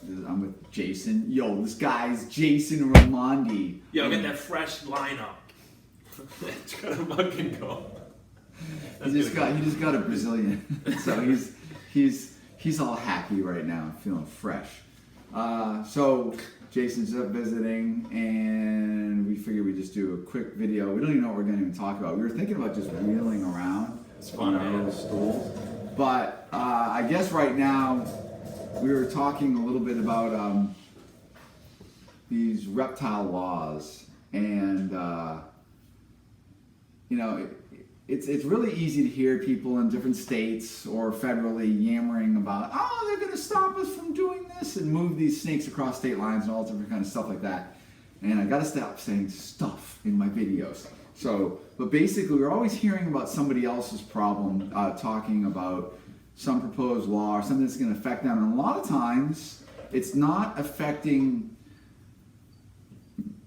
I'm with Jason. Yo, this guy's Jason Raimondi. Yeah, I got that fresh lineup. It's gonna fucking go. He just got a Brazilian, so he's all happy right now, feeling fresh. So Jason's up visiting, and we figured we'd just do a quick video. We don't even know what we're going to even talk about. We were thinking about just wheeling around on our little stools, but I guess right now we were talking a little bit about these reptile laws, and it's really easy to hear people in different states or federally yammering about, oh, they're going to stop us from doing this and move these snakes across state lines and all different kind of stuff like that. And I got to stop saying stuff in my videos. So, but basically, we're always hearing about somebody else's problem, talking about some proposed law or something that's going to affect them. And a lot of times, it's not affecting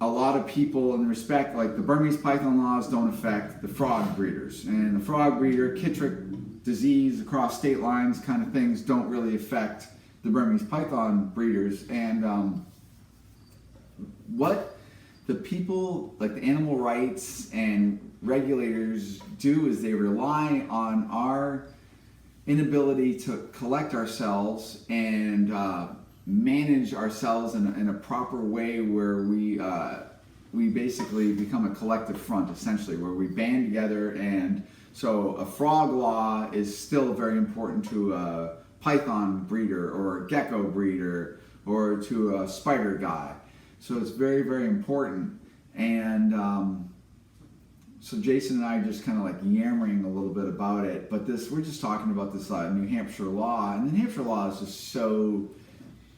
a lot of people in respect, like the Burmese python laws don't affect the frog breeders, and the frog breeder, chytric disease across state lines kind of things don't really affect the Burmese python breeders. And what the people, like the animal rights and regulators do is they rely on our inability to collect ourselves and manage ourselves in a proper way where we basically become a collective front, essentially, where we band together. And so a frog law is still very important to a python breeder or a gecko breeder or to a spider guy. So it's very, very important. And so Jason and I are just kind of like yammering a little bit about it, but we're just talking about this New Hampshire law, and the New Hampshire law is just so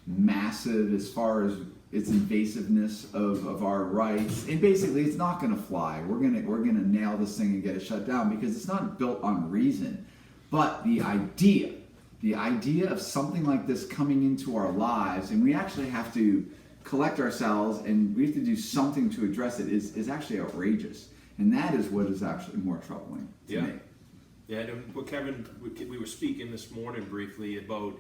massive as far as its invasiveness of our rights, and basically it's not going to fly. We're gonna nail this thing and get it shut down because it's not built on reason. But the idea of something like this coming into our lives, and we actually have to collect ourselves and we have to do something to address it, is actually outrageous, and that is what is actually more troubling to me. Yeah, and well, Kevin, we were speaking this morning briefly about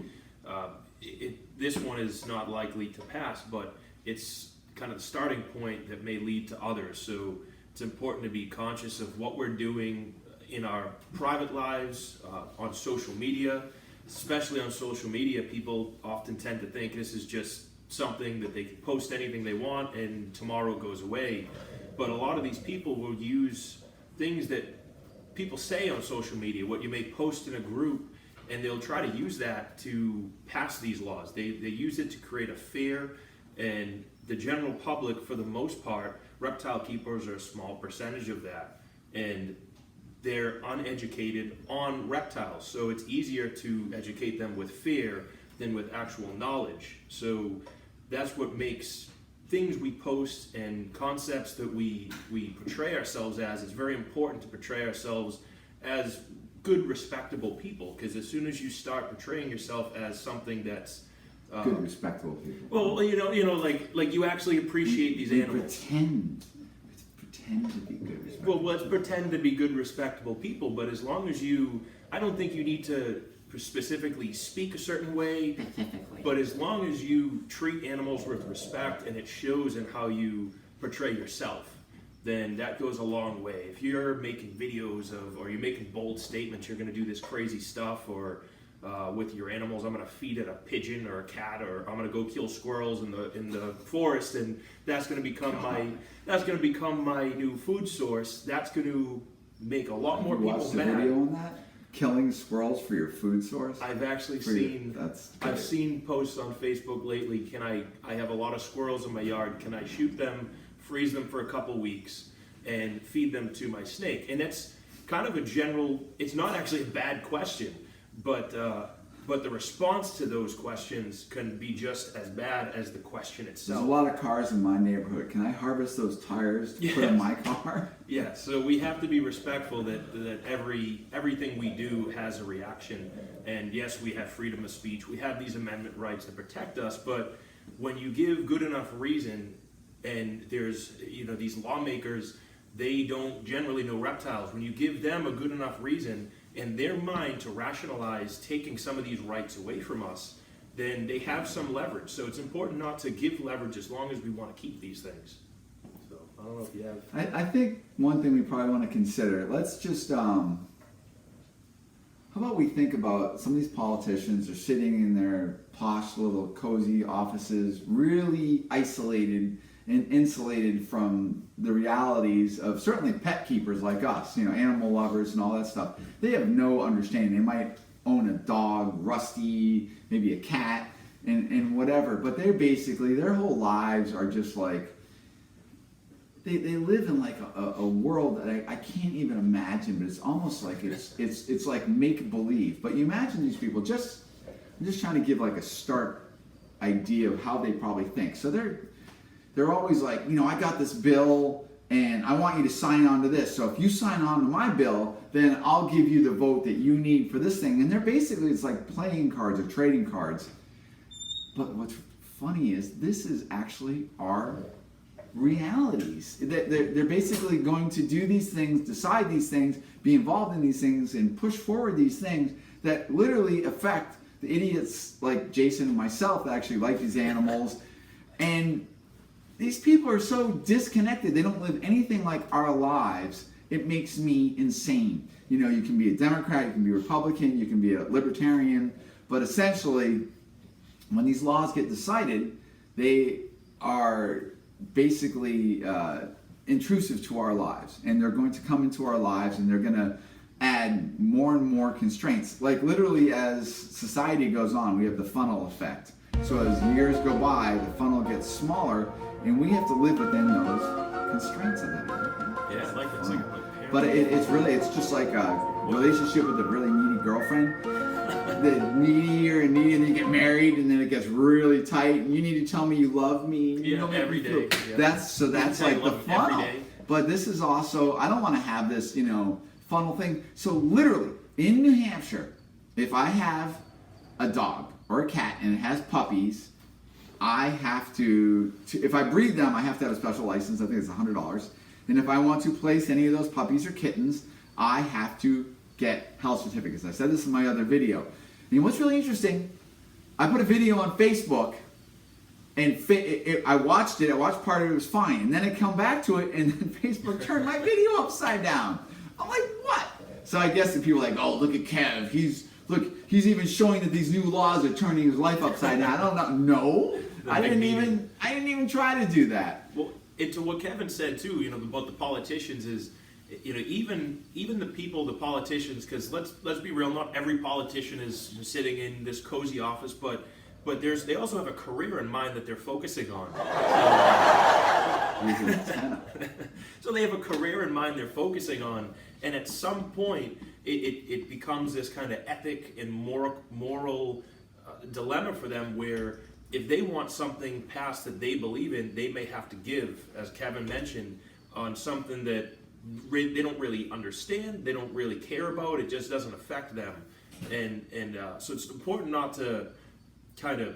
this one is not likely to pass, but it's kind of the starting point that may lead to others. So it's important to be conscious of what we're doing in our private lives, on social media. Especially on social media, people often tend to think this is just something that they can post anything they want and tomorrow goes away. But a lot of these people will use things that people say on social media, what you may post in a group, and they'll try to use that to pass these laws. They use it to create a fear, and the general public, for the most part, reptile keepers are a small percentage of that, and they're uneducated on reptiles. So it's easier to educate them with fear than with actual knowledge. So that's what makes things we post and concepts that we portray ourselves as, it's very important to portray ourselves as good, respectable people, because as soon as you start portraying yourself as something that's good, respectable people. Well, like you actually appreciate these animals. Pretend to be good, respectable. Well, let's pretend to be good, respectable people. But as long as I don't think you need to specifically speak a certain way. But as long as you treat animals with respect and it shows in how you portray yourself, then that goes a long way. If you're making videos or you're making bold statements, you're going to do this crazy stuff, or with your animals, I'm going to feed it a pigeon or a cat, or I'm going to go kill squirrels in the forest, and that's going to become my new food source. That's going to make a lot more people mad. Video on that? Killing squirrels for your food source? I've actually seen posts on Facebook lately. I have a lot of squirrels in my yard. Can I shoot them, freeze them for a couple weeks, and feed them to my snake? And it's kind of a general, it's not actually a bad question, but the response to those questions can be just as bad as the question itself. There's a lot of cars in my neighborhood. Can I harvest those tires to put in my car? Yeah, so we have to be respectful that everything we do has a reaction. And yes, we have freedom of speech. We have these amendment rights that protect us. But when you give good enough reason, and there's these lawmakers, they don't generally know reptiles. When you give them a good enough reason in their mind to rationalize taking some of these rights away from us, then they have some leverage. So it's important not to give leverage as long as we want to keep these things. So I don't know if you have. I think one thing we probably want to consider, let's just, how about we think about some of these politicians are sitting in their posh little cozy offices, really isolated and insulated from the realities of certainly pet keepers like us, animal lovers and all that stuff. They have no understanding. They might own a dog, Rusty, maybe a cat, and whatever, but they're basically, their whole lives are just like, they live in like a world that I can't even imagine, but it's almost like it's like make-believe. But you imagine these people, I'm just trying to give like a start idea of how they probably think. So they're always like, I got this bill and I want you to sign on to this. So if you sign on to my bill, then I'll give you the vote that you need for this thing. And they're basically, it's like playing cards or trading cards. But what's funny is this is actually our realities. They're basically going to do these things, decide these things, be involved in these things, and push forward these things that literally affect the idiots like Jason and myself that actually like these animals. And these people are so disconnected. They don't live anything like our lives. It makes me insane. You can be a Democrat, you can be a Republican, you can be a Libertarian, but essentially, when these laws get decided, they are basically intrusive to our lives, and they're going to come into our lives, and they're going to add more and more constraints. Like literally, as society goes on, we have the funnel effect. So as years go by, the funnel gets smaller, and we have to live within those constraints of it. Yeah, it's like but it's just like a relationship with a really needy girlfriend. The needier and needier, and you get married, and then it gets really tight. And you need to tell me you love me. Every day. Yeah. That's like the funnel. But this is also, I don't want to have this, funnel thing. So literally, in New Hampshire, if I have a dog or a cat and it has puppies, I have to if I breed them, I have to have a special license. I think it's $100. And if I want to place any of those puppies or kittens, I have to get health certificates. I said this in my other video. And what's really interesting, I put a video on Facebook, and I watched it. I watched part of it, was fine. And then I come back to it, and then Facebook turned my video upside down. I'm like, what? So I guess the people are like, oh, look at Kev. He's even showing that these new laws are turning his life upside down. I don't know. No, I didn't even try to do that. Well, to what Kevin said too, about the politicians is, even the people, the politicians, because let's be real, not every politician is sitting in this cozy office, but they also have a career in mind that they're focusing on. So they have a career in mind they're focusing on, and at some point it becomes this kind of ethic and moral dilemma for them, where if they want something passed that they believe in, they may have to give, as Kevin mentioned, on something that they don't really understand, they don't really care about, it just doesn't affect them. And so it's important not to kind of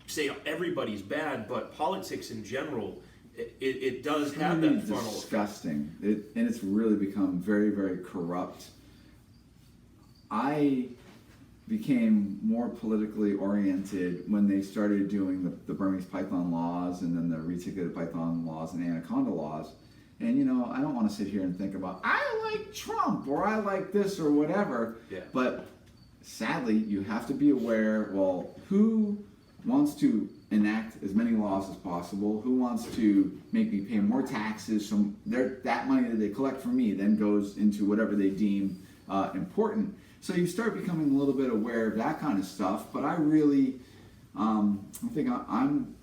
say everybody's bad, but politics in general, it does have that funnel. Disgusting. And it's really become very, very corrupt. I became more politically oriented when they started doing the Burmese python laws, and then the reticulated python laws and anaconda laws. And I don't want to sit here and think about, I like Trump, or I like this, or whatever. Yeah. But sadly, you have to be aware, well, who wants to enact as many laws as possible? Who wants to make me pay more taxes from that money that they collect from me then goes into whatever they deem important. So you start becoming a little bit aware of that kind of stuff. But I really, I think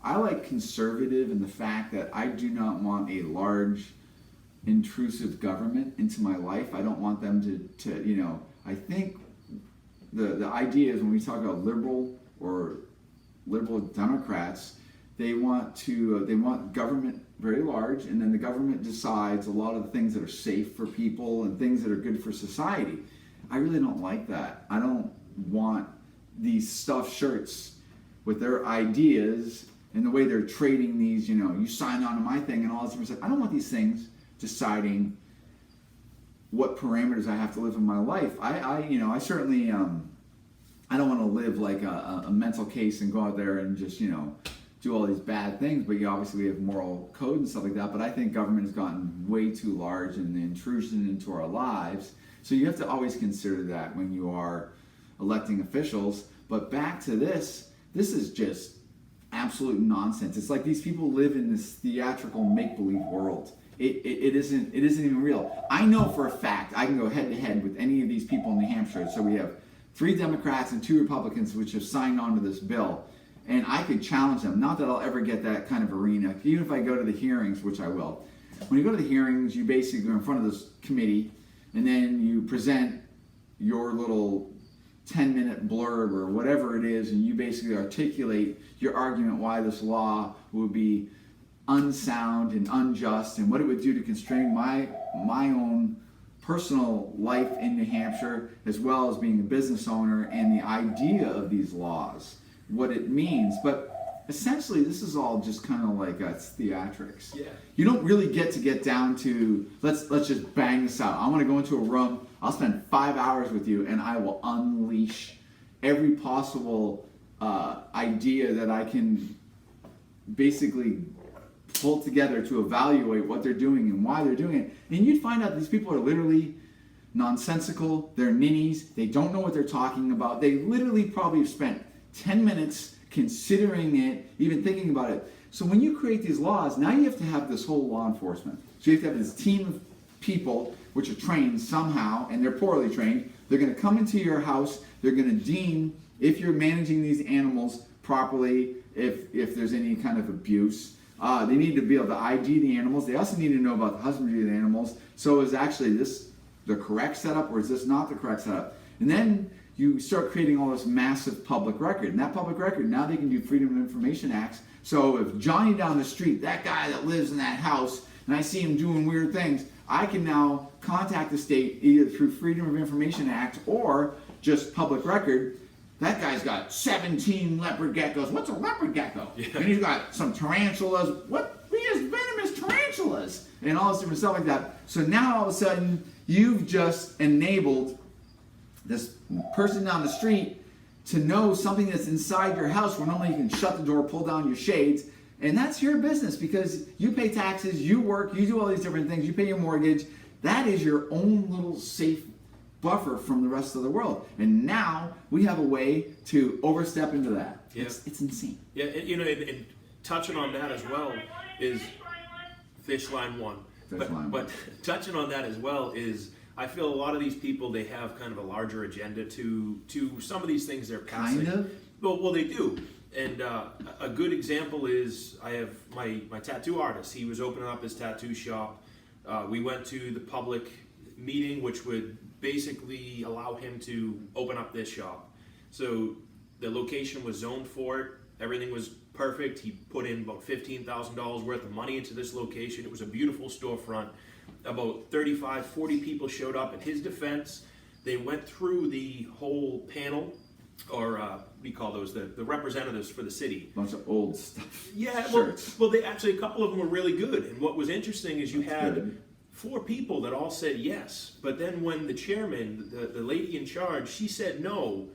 I like conservative in the fact that I do not want a large, intrusive government into my life. I don't want them to I think the idea is when we talk about liberal Democrats, they want government very large, and then the government decides a lot of the things that are safe for people and things that are good for society. I really don't like that. I don't want these stuffed shirts with their ideas and the way they're trading these, you sign on to my thing and all this different stuff. I don't want these things deciding what parameters I have to live in my life. I certainly I don't want to live like a mental case and go out there and just, do all these bad things, but obviously we have moral code and stuff like that. But I think government has gotten way too large in the intrusion into our lives. So you have to always consider that when you are electing officials. But back to this is just absolute nonsense. It's like these people live in this theatrical make-believe world. It isn't even real. I know for a fact I can go head to head with any of these people in New Hampshire. So we have 3 Democrats and 2 Republicans which have signed on to this bill. And I could challenge them. Not that I'll ever get that kind of arena, even if I go to the hearings, which I will. When you go to the hearings, you basically are in front of this committee, and then you present your little 10-minute blurb or whatever it is, and you basically articulate your argument why this law would be unsound and unjust, and what it would do to constrain my own personal life in New Hampshire, as well as being a business owner, and the idea of these laws, what it means. But essentially this is all just kind of like it's theatrics. Yeah. You don't really get down to let's just bang this out. I want to go into a room, I'll spend 5 hours with you, and I will unleash every possible idea that I can basically pull together to evaluate what they're doing and why they're doing it. And you'd find out these people are literally nonsensical, they're ninnies, they don't know what they're talking about. They literally probably have spent 10 minutes considering it, even thinking about it. So when you create these laws, now you have to have this whole law enforcement. So you have to have this team of people which are trained somehow, and they're poorly trained. They're going to come into your house, they're going to deem if you're managing these animals properly, if there's any kind of abuse. They need to be able to ID the animals. They also need to know about the husbandry of the animals. So is actually this the correct setup, or is this not the correct setup? And then you start creating all this massive public record. And that public record, now they can do Freedom of Information Acts. So if Johnny down the street, that guy that lives in that house, and I see him doing weird things, I can now contact the state either through Freedom of Information Act or just public record. That guy's got 17 leopard geckos. What's a leopard gecko? Yeah. And he's got some tarantulas. He has venomous tarantulas and all this different stuff like that. So now all of a sudden, you've just enabled this person down the street to know something that's inside your house where normally you can shut the door, pull down your shades, and that's your business because you pay taxes, you work, you do all these different things, you pay your mortgage. That is your own little safe buffer from the rest of the world. And now we have a way to overstep into that. Yeah. It's insane. Yeah, and touching on that as well is Fish Line 1. But touching on that as well is I feel a lot of these people, they have kind of a larger agenda to some of these things they're passing. Kind of? Well, they do. And a good example is I have my tattoo artist. He was opening up his tattoo shop. We went to the public meeting, which would basically allow him to open up this shop. So the location was zoned for it. Everything was perfect. He put in about $15,000 worth of money into this location. It was a beautiful storefront. About 35, 40 people showed up. In his defense, they went through the whole panel, or what do you call those, the representatives for the city. Bunch of old stuff. Yeah, Shirts. well, they actually, a couple of them were really good. And what was interesting is you had 4 people that all said yes. But then when the chairman, the lady in charge, she said no,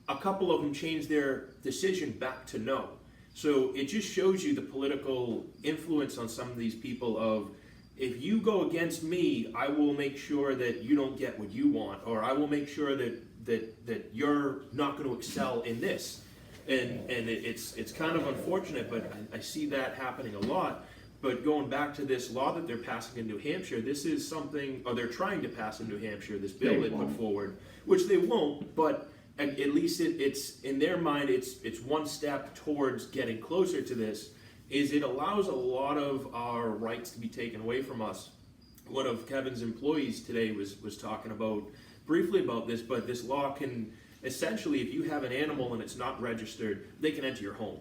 a couple of them changed their decision back to no. So it just shows you the political influence on some of these people of, if you go against me, I will make sure that you don't get what you want, or I will make sure that you're not going to excel in this. And it's kind of unfortunate, but I see that happening a lot. But going back to this law that they're passing in New Hampshire, this is something, or they're trying to pass in New Hampshire, this bill they put forward, which they won't, but at least it's in their mind, it's one step towards getting closer to this. Is it allows a lot of our rights to be taken away from us. One of Kevin's employees today was talking about briefly about this, but this law can essentially, if you have an animal and it's not registered, they can enter your home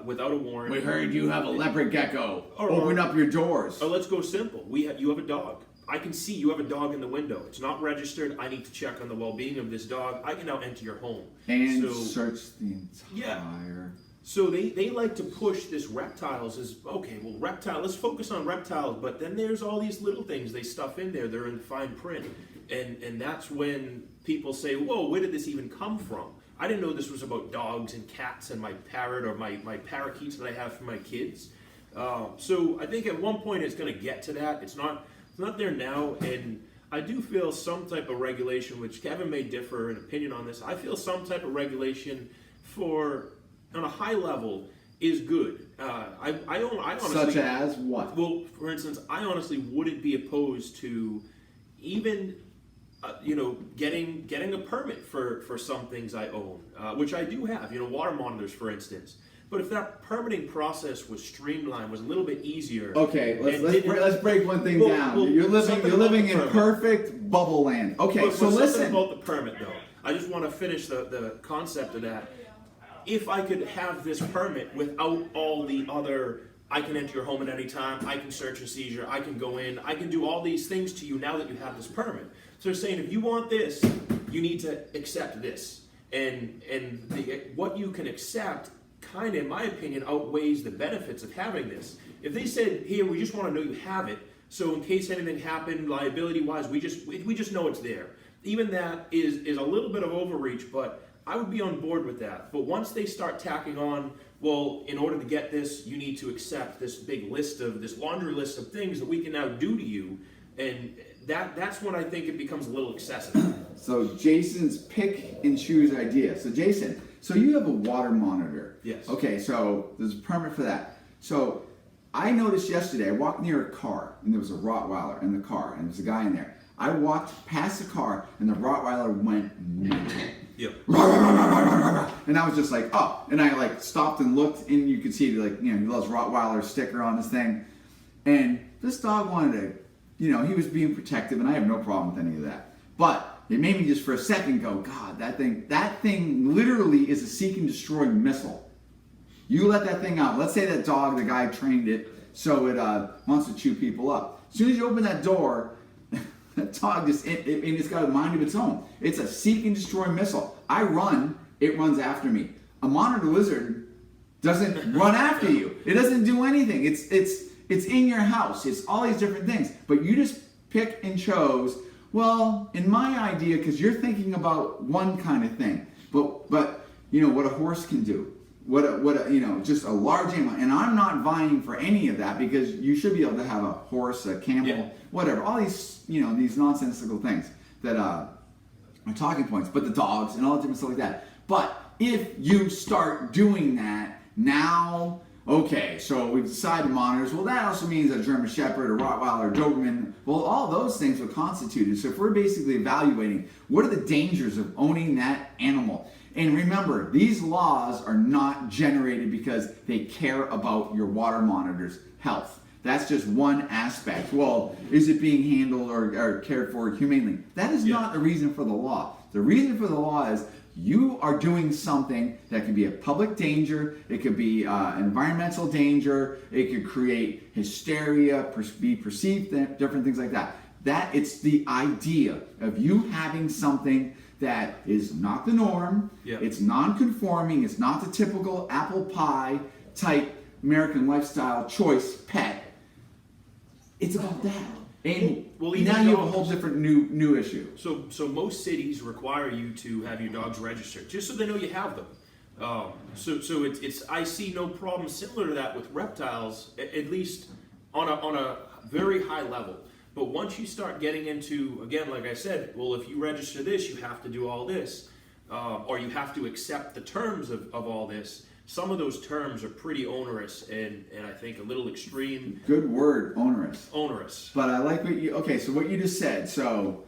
without a warrant. We heard you have a leopard gecko. Open up your doors. Or let's go simple. You have a dog. I can see you have a dog in the window. It's not registered. I need to check on the well-being of this dog. I can now enter your home. And search the entire... Yeah. So they like to push this reptiles as, okay, well, let's focus on reptiles, but then there's all these little things they stuff in there. They're in fine print. And that's when people say, whoa, where did this even come from? I didn't know this was about dogs and cats and my parrot or my parakeets that I have for my kids. So I think at one point it's going to get to that. It's not there now, and I do feel some type of regulation, which Kevin may differ in opinion on this. I feel some type of regulation on a high level is good. I honestly, such as what? Well, for instance, I honestly wouldn't be opposed to even getting a permit for some things I own, which I do have. Water monitors, for instance. But if that permitting process was streamlined, was a little bit easier. Okay, let's break one thing down. Well, you're living in perfect bubble land. Okay, so listen. Something about the permit, though. I just want to finish the concept of that. If I could have this permit without all the other, I can enter your home at any time, I can search and seizure, I can go in, I can do all these things to you now that you have this permit. So they're saying if you want this, you need to accept this. And what you can accept kind of, in my opinion, outweighs the benefits of having this. If they said, here, we just want to know you have it, so in case anything happened, liability-wise, we just know it's there. Even that is a little bit of overreach, but I would be on board with that. But once they start tacking on, well, in order to get this, you need to accept this big this laundry list of things that we can now do to you, and that's when I think it becomes a little excessive. So Jason's pick and choose idea. So Jason, so you have a water monitor. Yes. Okay, so there's a permit for that. So I noticed yesterday, I walked near a car, and there was a Rottweiler in the car, and there was a guy in there. I walked past the car, and the Rottweiler went mental. Yep. And I was just like, oh. And I stopped and looked, and you could see those Rottweiler sticker on this thing. And this dog wanted to, he was being protective, and I have no problem with any of that. But it made me just for a second go, God, that thing literally is a seek and destroy missile. You let that thing out. Let's say that dog, the guy trained it, so it wants to chew people up. As soon as you open that door, that dog it's got a mind of its own. It's a seek and destroy missile. I run, it runs after me. A monitor lizard doesn't run after you. It doesn't do anything. It's in your house. It's all these different things. But you just pick and chose. Well, in my idea, because you're thinking about one kind of thing, but what a horse can do, just a large animal, and I'm not vying for any of that because you should be able to have a horse, a camel, whatever, all these these nonsensical things that are talking points, but the dogs and all the different stuff like that. But if you start doing that now. Okay, so we've decided monitors. Well, that also means a German Shepherd, a Rottweiler, a Doberman. Well, all those things were constituted. So if we're basically evaluating what are the dangers of owning that animal. And remember, these laws are not generated because they care about your water monitor's health. That's just one aspect. Well, is it being handled or cared for humanely? That is not the reason for the law. The reason for the law is you are doing something that could be a public danger, it could be environmental danger, it could create hysteria, be perceived, different things like that. It's the idea of you having something that is not the norm, it's non-conforming, it's not the typical apple pie type American lifestyle choice pet. It's about that. And now you have a whole different new issue. So most cities require you to have your dogs registered, just so they know you have them. So it's I see no problem similar to that with reptiles, at least on a very high level. But once you start getting into, again, like I said, well, if you register this, you have to do all this, or you have to accept the terms of all this. Some of those terms are pretty onerous and I think a little extreme. Good word, onerous. Onerous. But I like what you just said. So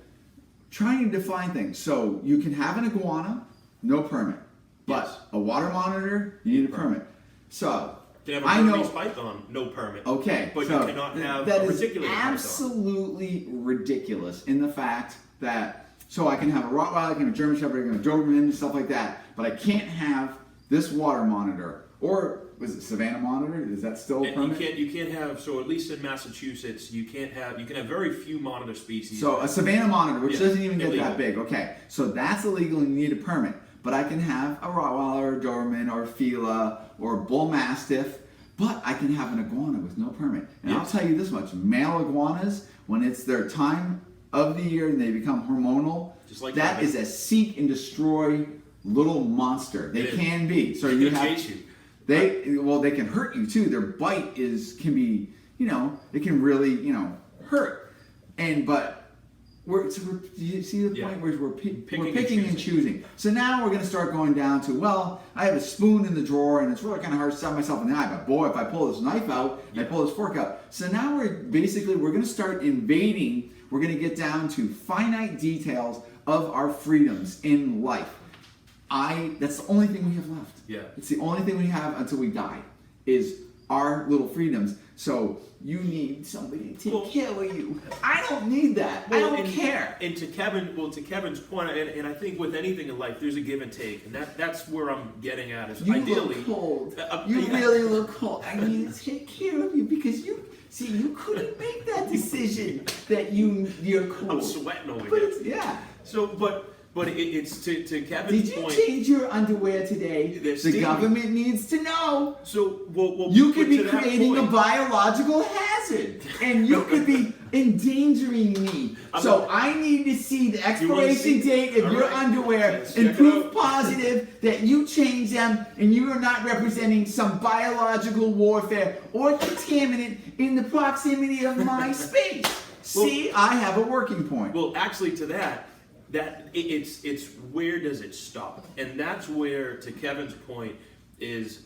trying to define things. So you can have an iguana, no permit. But a water monitor, you need a permit. So you can have a Burmese python, no permit. Okay. But so you cannot have that a is reticulated absolutely ridiculous in the fact that, so I can have a Rottweiler, I can have a German Shepherd, I can have a Doberman and stuff like that, but I can't have this water monitor, or was it Savannah monitor? Is that still a permit? You can't have, so at least in Massachusetts, you can have very few monitor species. So a Savannah monitor, which doesn't even get that big. Okay, so that's illegal and you need a permit. But I can have a Rottweiler, or a Doberman, or a Fila, or a Bull Mastiff, but I can have an iguana with no permit. And I'll tell you this much, male iguanas, when it's their time of the year and they become hormonal, Just like that Kevin. is a seek and destroy little monster. They It is. can be. So They're you gonna have chase you. they can hurt you too. Their bite can be, it can really, hurt. But do you see the point where we're picking and choosing? So now we're going to start going down to, well, I have a spoon in the drawer and it's really kind of hard to stab myself in the eye, but boy, if I pull this knife out and I pull this fork out. So now we're going to start invading, we're going to get down to finite details of our freedoms in life. That's the only thing we have left. Yeah. It's the only thing we have until we die, is our little freedoms. So you need somebody to kill you. I don't need that. I don't care. And to Kevin's point, and I think with anything in life, there's a give and take, and that's where I'm getting at. Is You ideally, look cold. You really look cold. I need to take care of you because you couldn't make that decision that you're cold. I'm sweating over But here. yeah. So, but it's to Kevin's Did you point. change your underwear today? The government needs to know. So You could be creating a biological hazard, and you could be endangering me. So I need to see the expiration date of your underwear and proof positive that you changed them and you are not representing some biological warfare or contaminant in the proximity of my space. See, I have a working point. Well, actually, to that it's where does it stop? And that's where, to Kevin's point, is,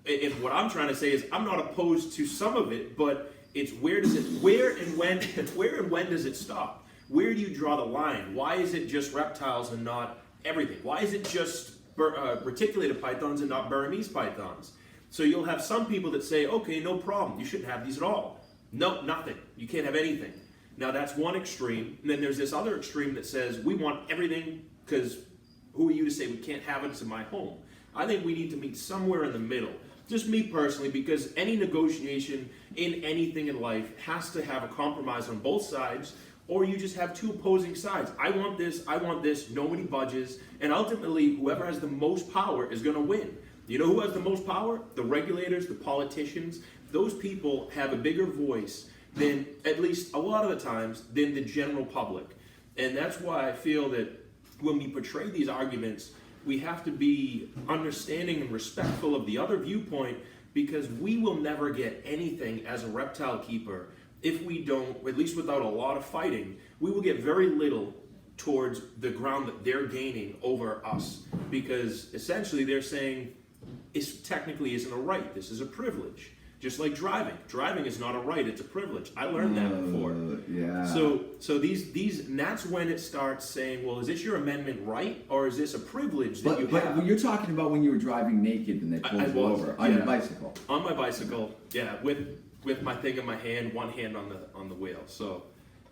and what I'm trying to say is, I'm not opposed to some of it, but it's where and when does it stop? Where do you draw the line? Why is it just reptiles and not everything? Why is it just reticulated pythons and not Burmese pythons? So you'll have some people that say, okay, no problem, you shouldn't have these at all. No, nothing. You can't have anything. Now that's one extreme, and then there's this other extreme that says we want everything because who are you to say we can't have it? It's in my home. I think we need to meet somewhere in the middle. Just me personally, because any negotiation in anything in life has to have a compromise on both sides, or you just have two opposing sides. I want this, nobody budges, and ultimately whoever has the most power is going to win. You know who has the most power? The regulators, the politicians. Those people have a bigger voice than, at least a lot of the times, than the general public. And that's why I feel that when we portray these arguments, we have to be understanding and respectful of the other viewpoint, because we will never get anything as a reptile keeper if we don't, at least without a lot of fighting, we will get very little towards the ground that they're gaining over us. Because essentially they're saying, it technically isn't a right, this is a privilege. Just like driving. Driving is not a right, it's a privilege. I learned that before. Yeah. So these and that's when it starts saying, well, is this your amendment right, or is this a privilege that you have? But you're talking about when you were driving naked and they pulled you over on your bicycle. On my bicycle, yeah, with my thing in my hand, one hand on the wheel. So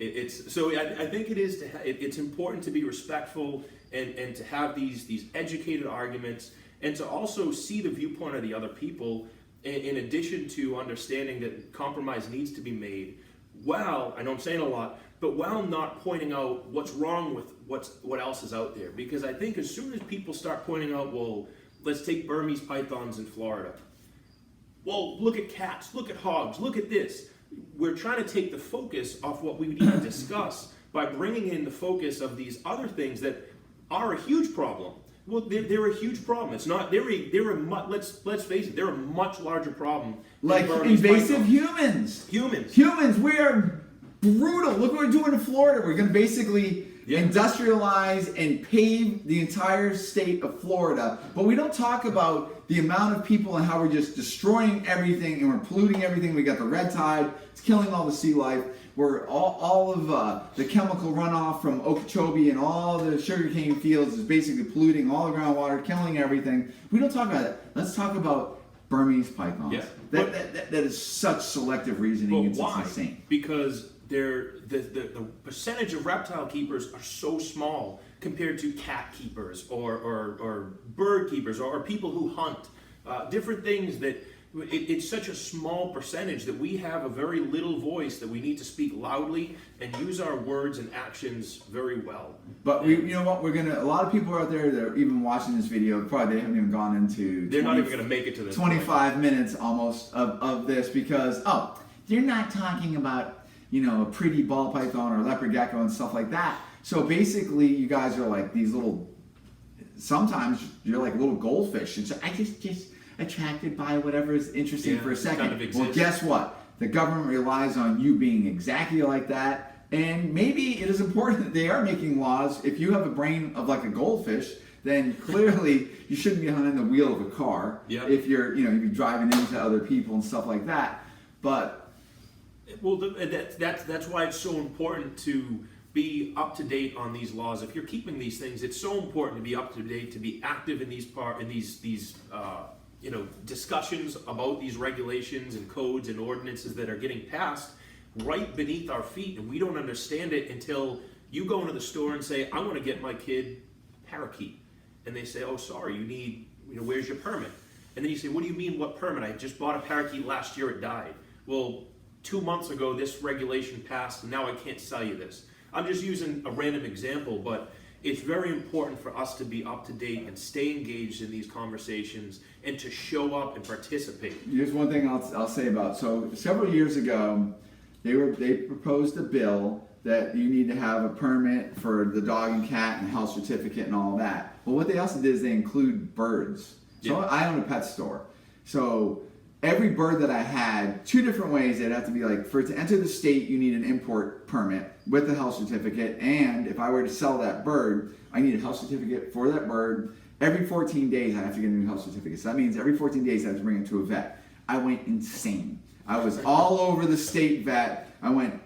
I think it is it's important to be respectful and to have these educated arguments, and to also see the viewpoint of the other people. In addition to understanding that compromise needs to be made, while, I know I'm saying a lot, but while not pointing out what's wrong with what else is out there. Because I think as soon as people start pointing out, well, let's take Burmese pythons in Florida. Well, look at cats, look at hogs, look at this. We're trying to take the focus off what we need to discuss by bringing in the focus of these other things that are a huge problem. Well, they're a huge problem. It's not. Let's face it. They're a much larger problem. Like invasive humans. Humans. We are brutal. Look what we're doing in Florida. We're going to basically industrialize and pave the entire state of Florida. But we don't talk about the amount of people and how we're just destroying everything and we're polluting everything. We got the red tide. It's killing all the sea life. Where all of the chemical runoff from Okeechobee and all the sugarcane fields is basically polluting all the groundwater, killing everything. We don't talk about that. Let's talk about Burmese pythons. Yeah. That is such selective reasoning. But why? It's insane. Because the percentage of reptile keepers are so small compared to cat keepers or bird keepers or people who hunt. Different things that... It's such a small percentage that we have a very little voice, that we need to speak loudly and use our words and actions very well. But you know what? A lot of people out there that are even watching this video, probably they haven't even gone into. They're not even going to make it to this 25 minutes almost of this because you're not talking about a pretty ball python or leopard gecko and stuff like that. So basically, you guys are like these little. Sometimes you're like little goldfish, and so I just attracted by whatever is interesting for a second. Kind of Well, guess what? The government relies on you being exactly like that, and maybe it is important that they are making laws. If you have a brain of like a goldfish, then clearly you shouldn't be behind the wheel of a car. Yep. If you're, you're driving into other people and stuff like that. But well, that's why it's so important to be up to date on these laws. If you're keeping these things, it's so important to be up to date, to be active in these discussions about these regulations and codes and ordinances that are getting passed right beneath our feet, and we don't understand it until you go into the store and say, I want to get my kid parakeet, and they say, oh, sorry, you need, where's your permit? And then you say, what do you mean, what permit? I just bought a parakeet last year, it died. Well, 2 months ago this regulation passed, and now I can't sell you this. I'm just using a random example, but it's very important for us to be up to date and stay engaged in these conversations and to show up and participate. Here's one thing I'll say about. So several years ago, they proposed a bill that you need to have a permit for the dog and cat and health certificate and all that. But what they also did is they include birds. So Yeah. I own a pet store. So every bird that I had, 2 different ways. It'd have to be like, for it to enter the state, you need an import permit with a health certificate. And if I were to sell that bird, I need a health certificate for that bird. Every 14 days, I have to get a new health certificate. So that means every 14 days, I have to bring it to a vet. I went insane. I was all over the state vet. I went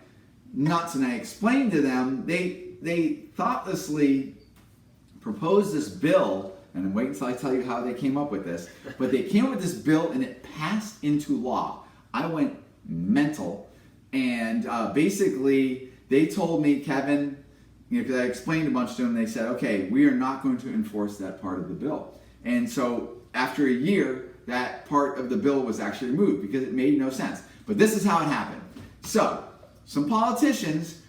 nuts, and I explained to them, they thoughtlessly proposed this bill, and wait until I tell you how they came up with this, but they came up with this bill and it passed into law. I went mental, and basically they told me, Kevin, because I explained a bunch to them, they said, okay, we are not going to enforce that part of the bill. And so after a year, that part of the bill was actually removed because it made no sense. But this is how it happened. So some politicians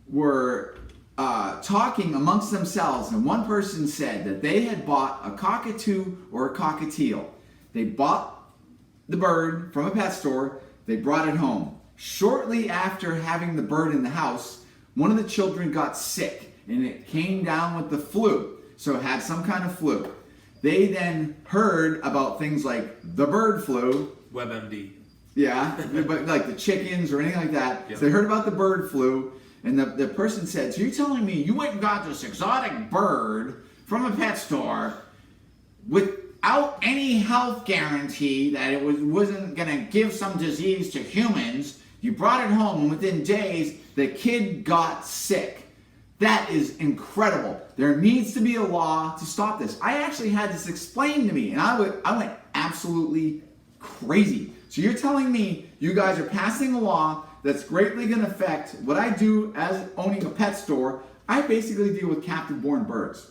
were talking amongst themselves, and one person said that they had bought a cockatoo or a cockatiel. They bought the bird from a pet store, they brought it home. Shortly after having the bird in the house, one of the children got sick, and it came down with the flu, so it had some kind of flu. They then heard about things like the bird flu. WebMD. Yeah, but like the chickens or anything like that. Yep. So they heard about the bird flu, and the person said, so you're telling me you went and got this exotic bird from a pet store without any health guarantee that it wasn't going to give some disease to humans. You brought it home, and within days, the kid got sick. That is incredible. There needs to be a law to stop this. I actually had this explained to me, and I went absolutely crazy. So you're telling me you guys are passing a law that's greatly going to affect what I do as owning a pet store. I basically deal with captive-born birds.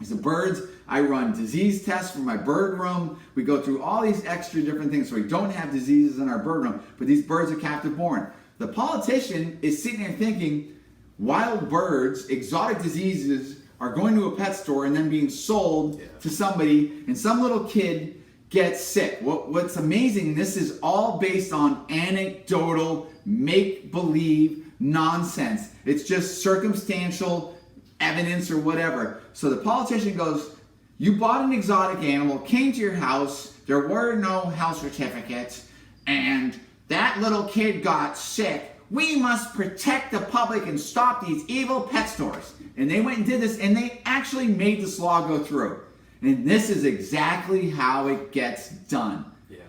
As the birds, I run disease tests for my bird room. We go through all these extra different things so we don't have diseases in our bird room, but these birds are captive-born. The politician is sitting there thinking wild birds, exotic diseases are going to a pet store and then being sold to somebody, and some little kid gets sick. What's amazing, this is all based on anecdotal, make-believe nonsense. It's just circumstantial evidence or whatever. So the politician goes, you bought an exotic animal, came to your house, there were no health certificates, and that little kid got sick. We must protect the public and stop these evil pet stores. And they went and did this, and they actually made this law go through. And this is exactly how it gets done. Yeah.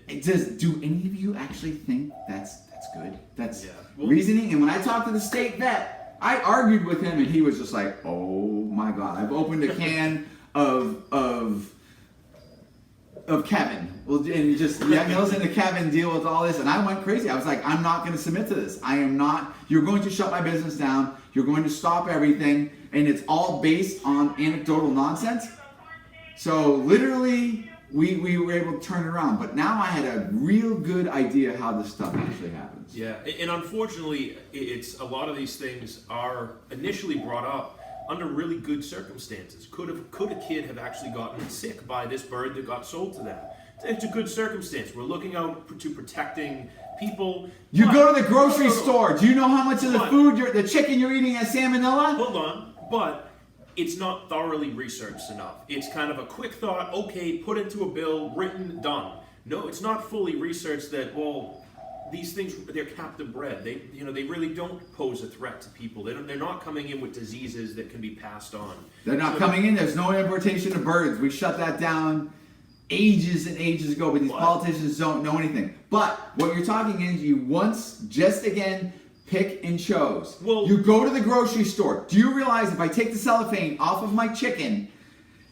Do any of you actually think that's good? That's reasoning? And when I talked to the state vet, I argued with him, and he was just like, "Oh my God, I've opened a can of Kevin." Well, and just listen to Kevin deal with all this, and I went crazy. I was like, "I'm not going to submit to this. I am not. You're going to shut my business down. You're going to stop everything, and it's all based on anecdotal nonsense." So literally, we were able to turn it around. But now I had a real good idea how this stuff actually happens. Yeah, and unfortunately, it's a lot of these things are initially brought up under really good circumstances. Could a kid have actually gotten sick by this bird that got sold to them? it's a good circumstance. We're looking out to protecting people. You But- go to the grocery No. store. Do you know how much of the But- food, the chicken you're eating has salmonella? Hold on, but it's not thoroughly researched enough. It's kind of a quick thought, okay, put into a bill, written, done. No, it's not fully researched that, well, these things, they're captive bred. They really don't pose a threat to people. They're not coming in with diseases that can be passed on. They're not So- coming in. There's no importation of birds. We shut that down ages and ages ago, but these What? politicians don't know anything. But what you're talking is you once, just again, pick and chose. Well- You go to the grocery store. Do you realize if I take the cellophane off of my chicken,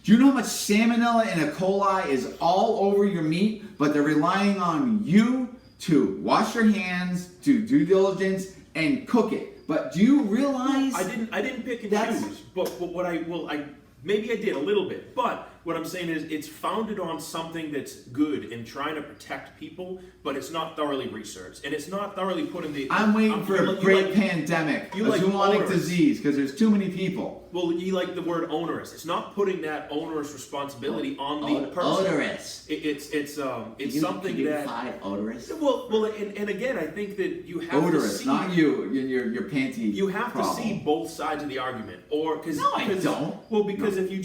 do you know how much salmonella and E. coli is all over your meat? But they're relying on you to wash your hands, do due diligence, and cook it. But do you realize? I didn't pick and That's- choose, but what I maybe I did a little bit, but what I'm saying is it's founded on something that's good in trying to protect people, but it's not thoroughly researched and it's not thoroughly put in the. I'm waiting for a great pandemic, you a like zoonotic onerous. disease, because there's too many people. Well, you like the word onerous. It's not putting that onerous responsibility on the person. Odorous. It's something that. 5 odorous. Well, and again, I think that you have to Odorous, see. not you, your panty. You have problem. to see both sides of the argument, or because No, I don't. Well, because if you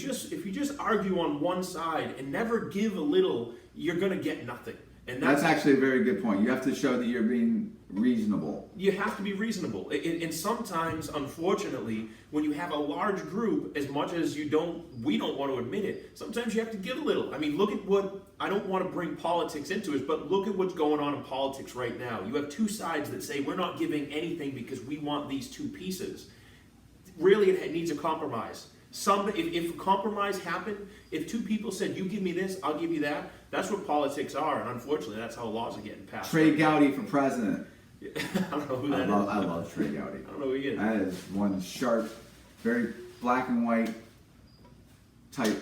just argue on one side and never give a little, you're gonna get nothing, and That's actually a very good point. You have to show that you're being reasonable. you have to be reasonable. And sometimes, unfortunately, when you have a large group, as much as we don't want to admit it, sometimes you have to give a little. I mean, look at what, I don't want to bring politics into it, but look at what's going on in politics right now. You have two sides that say, we're not giving anything because we want these two pieces. Really, it needs a compromise. If a compromise happened, if two people said, you give me this, I'll give you that, that's what politics are, and unfortunately, that's how laws are getting passed. Trey Gowdy for president. I don't know who that is. I love Trey Gowdy. I don't know who he is. That is one sharp, very black and white type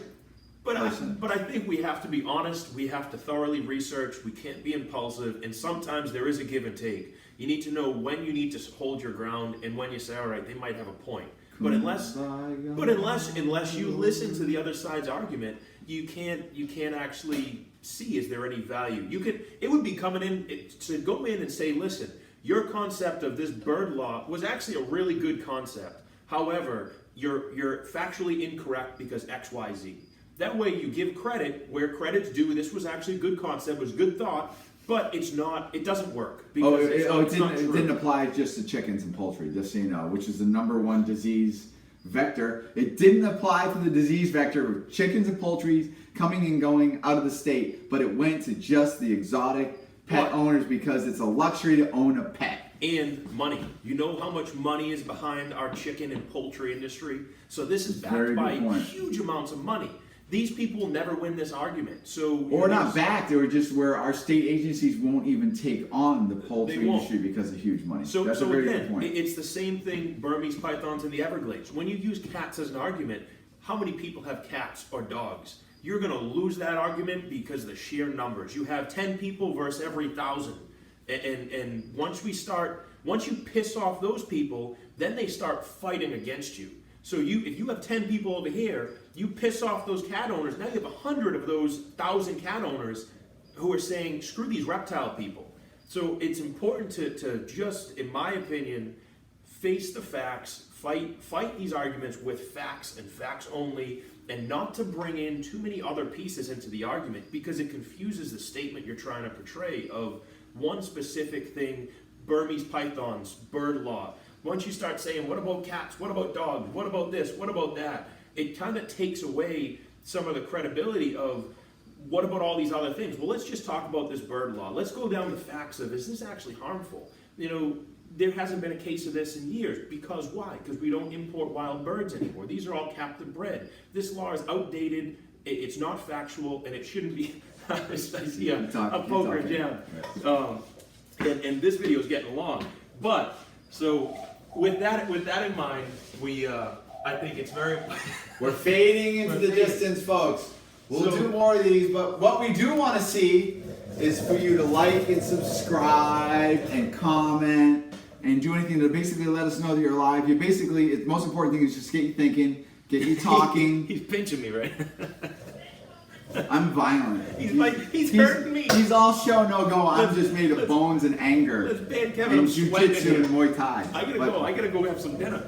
person. But I think we have to be honest. We have to thoroughly research. We can't be impulsive, and sometimes there is a give and take. You need to know when you need to hold your ground, and when you say, "All right, they might have a point." But unless you listen to the other side's argument, you can't actually see is there any value. It would be coming in to go in and say, listen, your concept of this bird law was actually a really good concept. However, you're factually incorrect because X, Y, Z. That way you give credit where credit's due. This was actually a good concept, was good thought, but it doesn't work. It didn't apply just to chickens and poultry, just so you know, which is the #1 disease vector. It didn't apply to the disease vector of chickens and poultry coming and going out of the state, but it went to just the exotic pet owners because it's a luxury to own a pet. And money. You know how much money is behind our chicken and poultry industry? So this is backed by huge amounts of money. These people will never win this argument. Or not backed, or just where our state agencies won't even take on the poultry industry because of huge money. That's a very good point. It's the same thing, Burmese pythons in the Everglades. When you use cats as an argument, how many people have cats or dogs? You're going to lose that argument because of the sheer numbers. You have 10 people versus every 1,000. And once you piss off those people, then they start fighting against you. So if you have 10 people over here, you piss off those cat owners, now you have 100 of those 1,000 cat owners who are saying, screw these reptile people. So it's important to just, in my opinion, face the facts, fight these arguments with facts and facts only, and not to bring in too many other pieces into the argument because it confuses the statement you're trying to portray of one specific thing, Burmese pythons, bird law. Once you start saying, what about cats, what about dogs, what about this, what about that, it kind of takes away some of the credibility of what about all these other things. Well, let's just talk about this bird law. Let's go down the facts of, is this actually harmful? There hasn't been a case of this in years. Because why? Because we don't import wild birds anymore. These are all captive bred. This law is outdated, it's not factual, and it shouldn't be. I see a poker jam. And this video is getting long. But, so, with that in mind, I think it's very... We're fading into the distance, folks. We'll do more of these, but what we do want to see is for you to like and subscribe and comment and do anything to basically let us know that you're alive. The most important thing is just get you thinking, get you talking. He's pinching me, right? I'm violent. He's hurting me. He's all show, no go. I'm just made of bones and anger. Let's ban Kevin. And I'm sweating jiu-jitsu and Muay Thai. I gotta go have some dinner.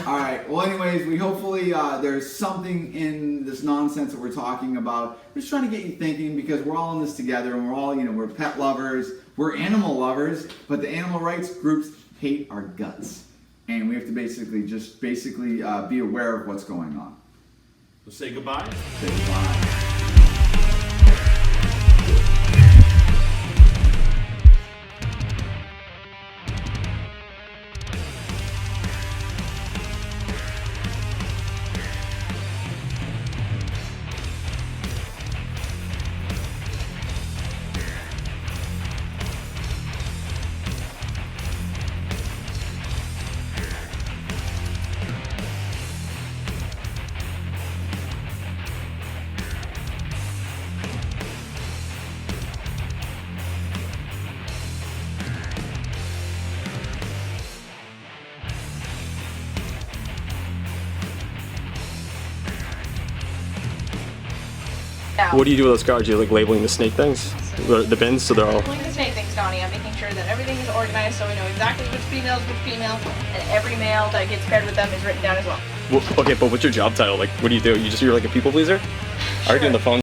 All right. Well, anyways, we hopefully there's something in this nonsense that we're talking about. We're just trying to get you thinking because we're all in this together, and we're all, we're pet lovers, we're animal lovers, but the animal rights groups hate our guts, and we have to basically be aware of what's going on. So say goodbye. Say goodbye. What do you do with those cards? You're like labeling the snake things? The bins, so they're all... Labeling the snake things, Donnie. I'm making sure that everything is organized so we know exactly which female is which female, and every male that gets paired with them is written down as well. Okay, but what's your job title? Like, what do? You're like a people pleaser? I reckon the phone